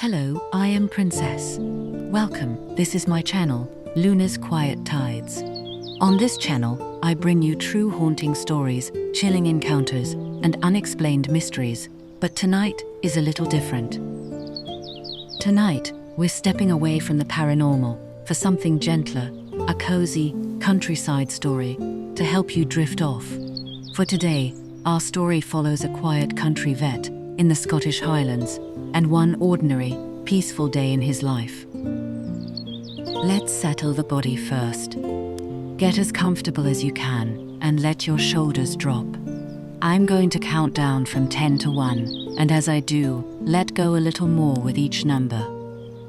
Hello, I am Princess. Welcome, this is my channel, Luna's Quiet Tides. On this channel, I bring you true haunting stories, chilling encounters, and unexplained mysteries. But tonight is a little different. Tonight, we're stepping away from the paranormal for something gentler, a cozy, countryside story to help you drift off. For today, our story follows a quiet country vet in the Scottish Highlands and one ordinary, peaceful day in his life. Let's settle the body first. Get as comfortable as you can and let your shoulders drop. I'm going to count down from 10 to 1, and as I do, let go a little more with each number.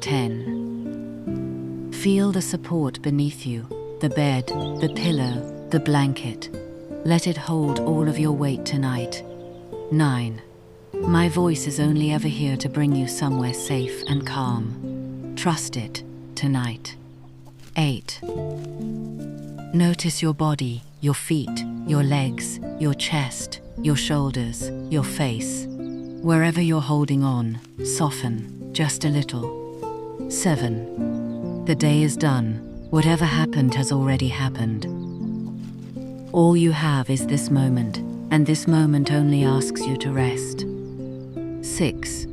10. Feel the support beneath you, the bed, the pillow, the blanket. Let it hold all of your weight tonight. 9. My voice is only ever here to bring you somewhere safe and calm. Trust it tonight. 8. Notice your body, your feet, your legs, your chest, your shoulders, your face. Wherever you're holding on, soften just a little. 7. The day is done. Whatever happened has already happened. All you have is this moment, and this moment only asks you to rest. 6.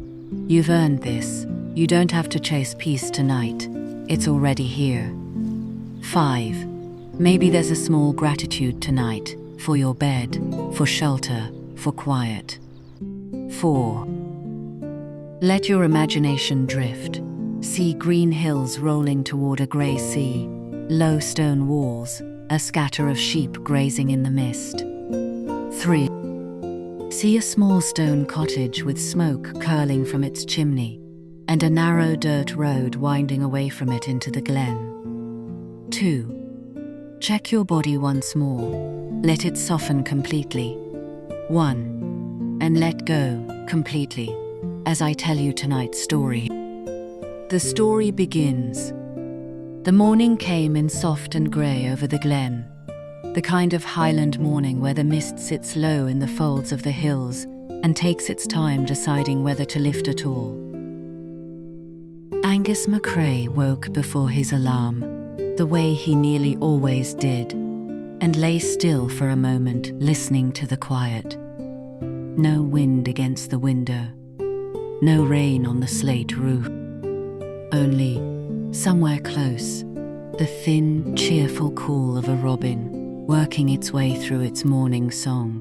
You've earned this. You don't have to chase peace tonight. It's already here. 5. Maybe there's a small gratitude tonight for your bed, for shelter, for quiet. 4. Let your imagination drift. See green hills rolling toward a grey sea, low stone walls, a scatter of sheep grazing in the mist. 3. See a small stone cottage with smoke curling from its chimney, and a narrow dirt road winding away from it into the glen. 2. Check your body once more. Let it soften completely. 1. And let go completely as I tell you tonight's story. The story begins. The morning came in soft and grey over the glen. The kind of Highland morning where the mist sits low in the folds of the hills and takes its time deciding whether to lift at all. Angus MacRae woke before his alarm, the way he nearly always did, and lay still for a moment, listening to the quiet. No wind against the window, no rain on the slate roof. Only, somewhere close, the thin, cheerful call of a robin working its way through its morning song.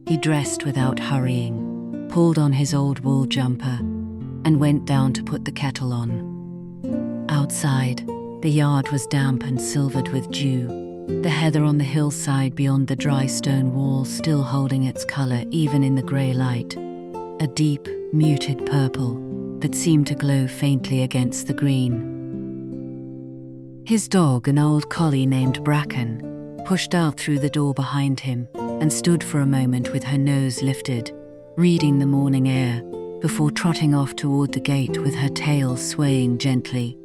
He dressed without hurrying, pulled on his old wool jumper, and went down to put the kettle on. Outside, the yard was damp and silvered with dew, the heather on the hillside beyond the dry stone wall still holding its colour even in the grey light, a deep, muted purple that seemed to glow faintly against the green. His dog, an old collie named Bracken, pushed out through the door behind him and stood for a moment with her nose lifted, reading the morning air, before trotting off toward the gate with her tail swaying gently.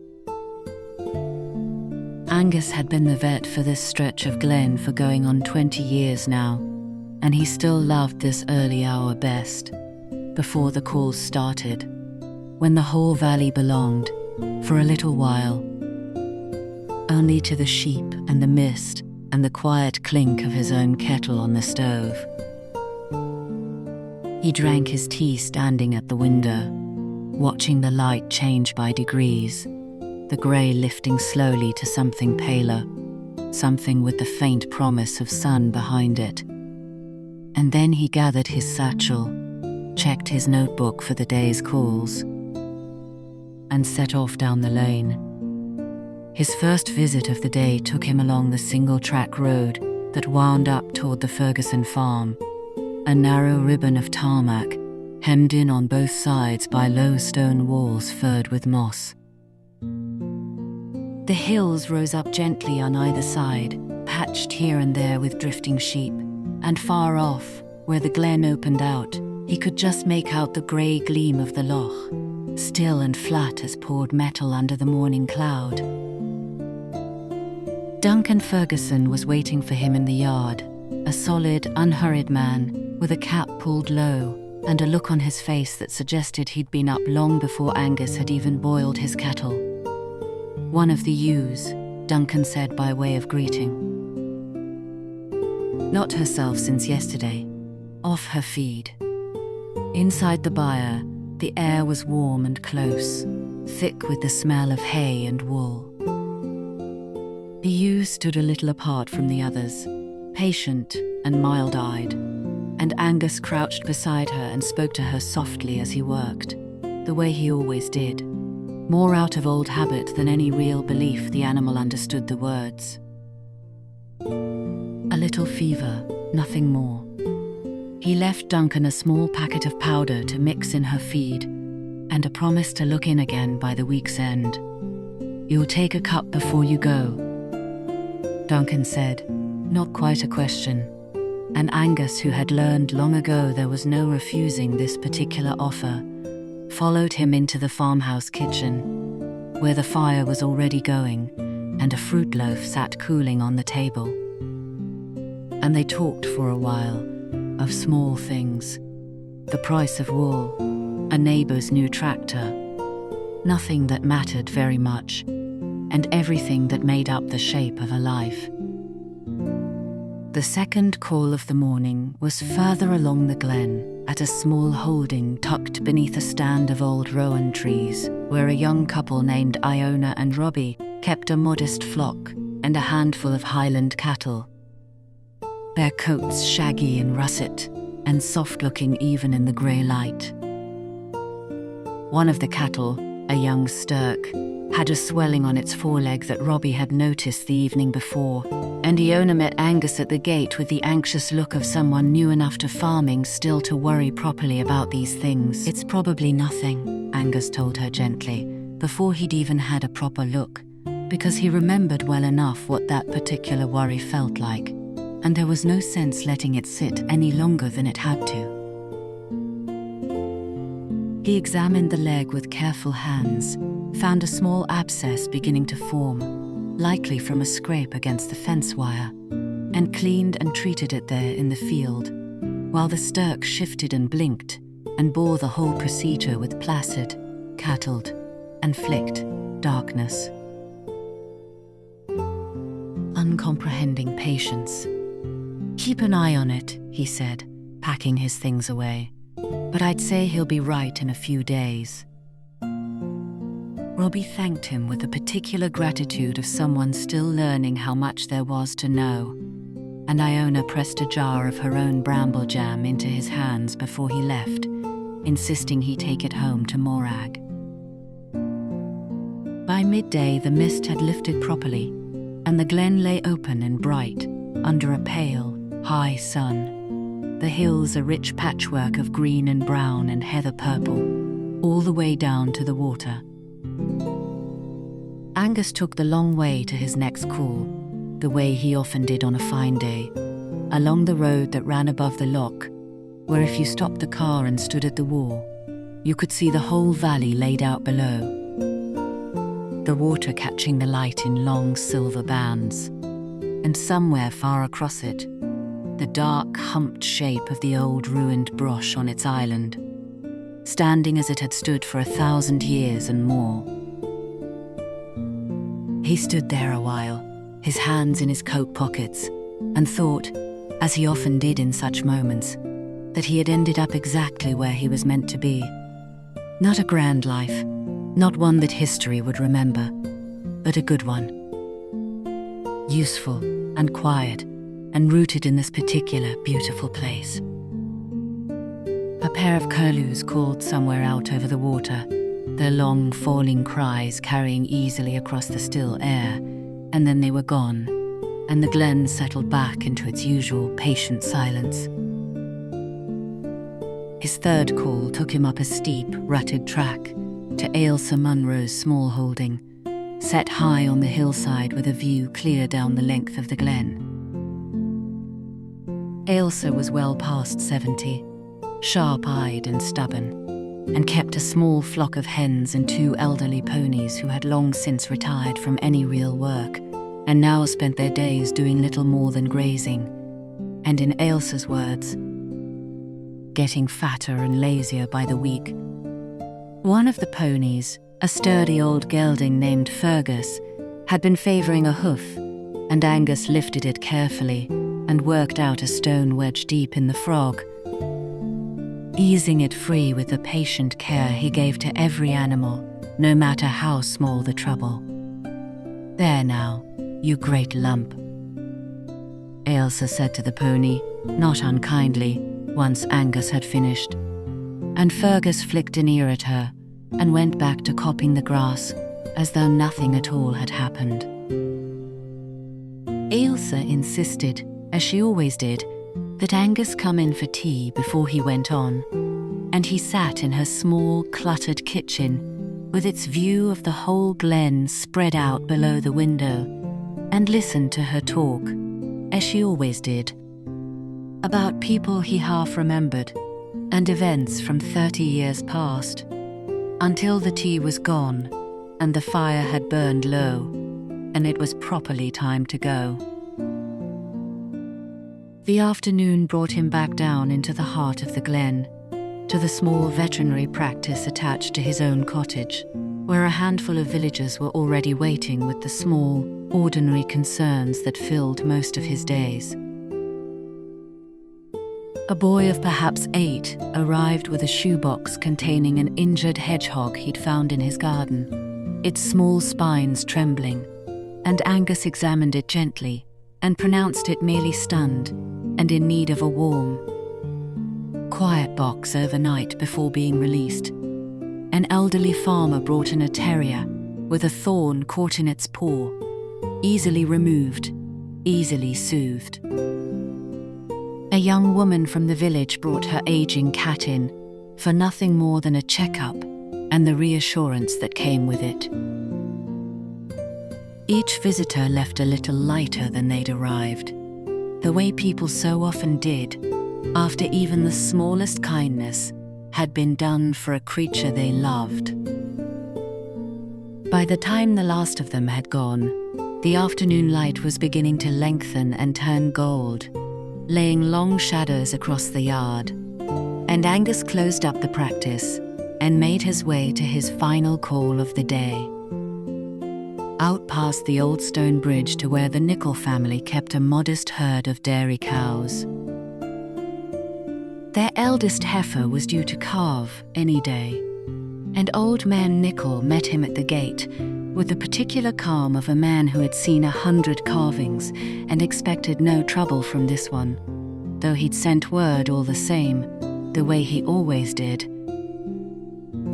Angus had been the vet for this stretch of glen for going on 20 years now, and he still loved this early hour best, before the calls started, when the whole valley belonged, for a little while, only to the sheep and the mist and the quiet clink of his own kettle on the stove. He drank his tea standing at the window, watching the light change by degrees, the grey lifting slowly to something paler, something with the faint promise of sun behind it. And then he gathered his satchel, checked his notebook for the day's calls, and set off down the lane. His first visit of the day took him along the single-track road that wound up toward the Ferguson farm, a narrow ribbon of tarmac, hemmed in on both sides by low stone walls furred with moss. The hills rose up gently on either side, patched here and there with drifting sheep, and far off, where the glen opened out, he could just make out the grey gleam of the loch, still and flat as poured metal under the morning cloud. Duncan Ferguson was waiting for him in the yard, a solid, unhurried man with a cap pulled low, and a look on his face that suggested he'd been up long before Angus had even boiled his kettle. "One of the ewes," Duncan said by way of greeting. Not herself since yesterday, off her feed. Inside the byre, the air was warm and close, thick with the smell of hay and wool. The ewe stood a little apart from the others, patient and mild-eyed, and Angus crouched beside her and spoke to her softly as he worked, the way he always did, more out of old habit than any real belief the animal understood the words. A little fever, nothing more. He left Duncan a small packet of powder to mix in her feed, and a promise to look in again by the week's end. "You'll take a cup before you go," Duncan said, not quite a question, and Angus, who had learned long ago there was no refusing this particular offer, followed him into the farmhouse kitchen, where the fire was already going and a fruit loaf sat cooling on the table. And they talked for a while, of small things, the price of wool, a neighbour's new tractor, nothing that mattered very much, and everything that made up the shape of a life. The second call of the morning was further along the glen, at a small holding tucked beneath a stand of old rowan trees, where a young couple named Iona and Robbie kept a modest flock and a handful of Highland cattle. Their coats shaggy and russet, and soft-looking even in the grey light. One of the cattle, a young stirk, had a swelling on its foreleg that Robbie had noticed the evening before, and Iona met Angus at the gate with the anxious look of someone new enough to farming still to worry properly about these things. "It's probably nothing," Angus told her gently, before he'd even had a proper look, because he remembered well enough what that particular worry felt like, and there was no sense letting it sit any longer than it had to. He examined the leg with careful hands, found a small abscess beginning to form, likely from a scrape against the fence wire, and cleaned and treated it there in the field, while the stirk shifted and blinked and bore the whole procedure with placid, cattled, and flicked darkness. Uncomprehending patience. "Keep an eye on it," he said, packing his things away. "But I'd say he'll be right in a few days." Robbie thanked him with the particular gratitude of someone still learning how much there was to know, and Iona pressed a jar of her own bramble jam into his hands before he left, insisting he take it home to Morag. By midday the mist had lifted properly, and the glen lay open and bright under a pale, high sun, the hills a rich patchwork of green and brown and heather purple, all the way down to the water. Angus took the long way to his next call, the way he often did on a fine day, along the road that ran above the loch, where if you stopped the car and stood at the wall, you could see the whole valley laid out below, the water catching the light in long silver bands, and somewhere far across it, the dark, humped shape of the old ruined broch on its island, standing as it had stood for 1,000 years and more. He stood there a while, his hands in his coat pockets, and thought, as he often did in such moments, that he had ended up exactly where he was meant to be. Not a grand life, not one that history would remember, but a good one. Useful and quiet, and rooted in this particular beautiful place. A pair of curlews called somewhere out over the water, their long falling cries carrying easily across the still air, and then they were gone, and the glen settled back into its usual patient silence. His third call took him up a steep, rutted track to Ailsa Munro's small holding, set high on the hillside with a view clear down the length of the glen. Ailsa was well past 70, sharp-eyed and stubborn, and kept a small flock of hens and 2 elderly ponies who had long since retired from any real work, and now spent their days doing little more than grazing, and in Ailsa's words, getting fatter and lazier by the week. One of the ponies, a sturdy old gelding named Fergus, had been favouring a hoof, and Angus lifted it carefully and worked out a stone wedge deep in the frog, easing it free with the patient care he gave to every animal, no matter how small the trouble. "There now, you great lump," Ailsa said to the pony, not unkindly, once Angus had finished. And Fergus flicked an ear at her and went back to copping the grass as though nothing at all had happened. Ailsa insisted, as she always did, that Angus come in for tea before he went on, and he sat in her small, cluttered kitchen with its view of the whole glen spread out below the window, and listened to her talk, as she always did, about people he half remembered and events from 30 years past, until the tea was gone and the fire had burned low, and it was properly time to go. The afternoon brought him back down into the heart of the glen, to the small veterinary practice attached to his own cottage, where a handful of villagers were already waiting with the small, ordinary concerns that filled most of his days. A boy of perhaps 8 arrived with a shoebox containing an injured hedgehog he'd found in his garden, its small spines trembling, and Angus examined it gently and pronounced it merely stunned and in need of a warm, quiet box overnight before being released. An elderly farmer brought in a terrier with a thorn caught in its paw, easily removed, easily soothed. A young woman from the village brought her aging cat in for nothing more than a checkup and the reassurance that came with it. Each visitor left a little lighter than they'd arrived, the way people so often did after even the smallest kindness had been done for a creature they loved. By the time the last of them had gone, the afternoon light was beginning to lengthen and turn gold, laying long shadows across the yard, and Angus closed up the practice and made his way to his final call of the day. Out past the old stone bridge to where the Nicol family kept a modest herd of dairy cows. Their eldest heifer was due to calve any day, and old man Nicol met him at the gate with the particular calm of a man who had seen 100 calvings and expected no trouble from this one, though he'd sent word all the same, the way he always did.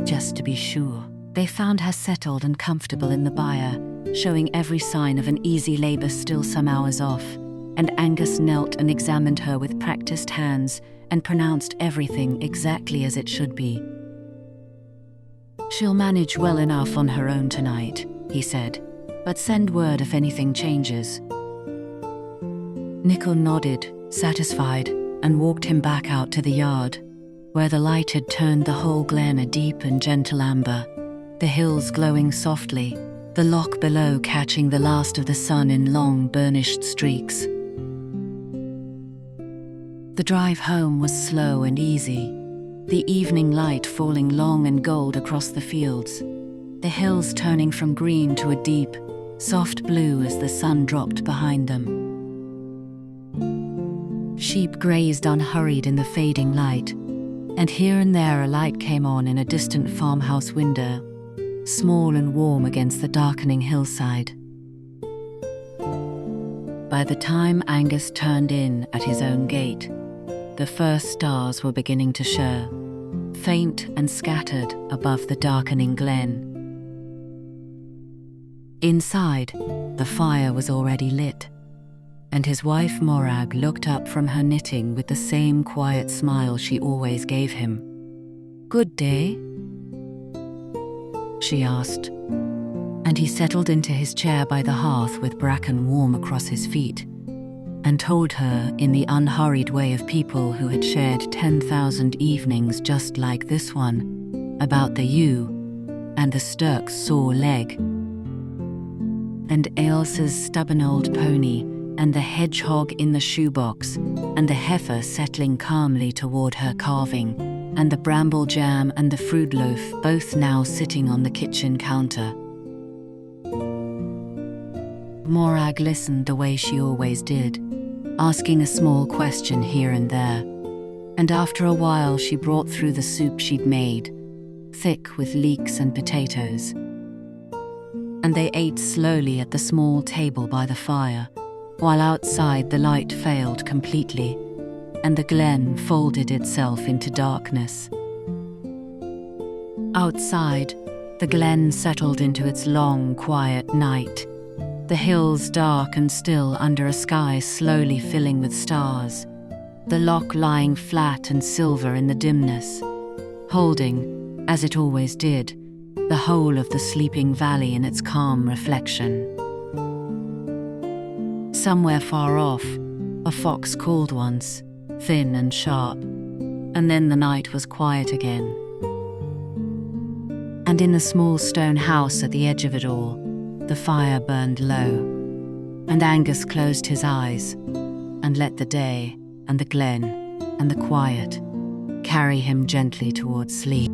Just to be sure, they found her settled and comfortable in the byre, showing every sign of an easy labour still some hours off, and Angus knelt and examined her with practiced hands and pronounced everything exactly as it should be. "She'll manage well enough on her own tonight," he said, "but send word if anything changes." Nicol nodded, satisfied, and walked him back out to the yard, where the light had turned the whole glen a deep and gentle amber, the hills glowing softly, the loch below catching the last of the sun in long burnished streaks. The drive home was slow and easy, the evening light falling long and gold across the fields, the hills turning from green to a deep, soft blue as the sun dropped behind them. Sheep grazed unhurried in the fading light, and here and there a light came on in a distant farmhouse window, small and warm against the darkening hillside. By the time Angus turned in at his own gate, the first stars were beginning to show, faint and scattered above the darkening glen. Inside, the fire was already lit, and his wife Morag looked up from her knitting with the same quiet smile she always gave him. "Good day?" she asked, and he settled into his chair by the hearth with bracken warm across his feet, and told her in the unhurried way of people who had shared 10,000 evenings just like this one, about the ewe and the stirk's sore leg, and Ailsa's stubborn old pony and the hedgehog in the shoebox, and the heifer settling calmly toward her calving, and the bramble jam and the fruit loaf both now sitting on the kitchen counter. Morag listened the way she always did, asking a small question here and there, and after a while she brought through the soup she'd made, thick with leeks and potatoes. And they ate slowly at the small table by the fire, while outside the light failed completely, and the glen folded itself into darkness. Outside, the glen settled into its long, quiet night, the hills dark and still under a sky slowly filling with stars, the loch lying flat and silver in the dimness, holding, as it always did, the whole of the sleeping valley in its calm reflection. Somewhere far off, a fox called once, thin and sharp, and then the night was quiet again. And in the small stone house at the edge of it all, the fire burned low, and Angus closed his eyes and let the day and the glen and the quiet carry him gently towards sleep.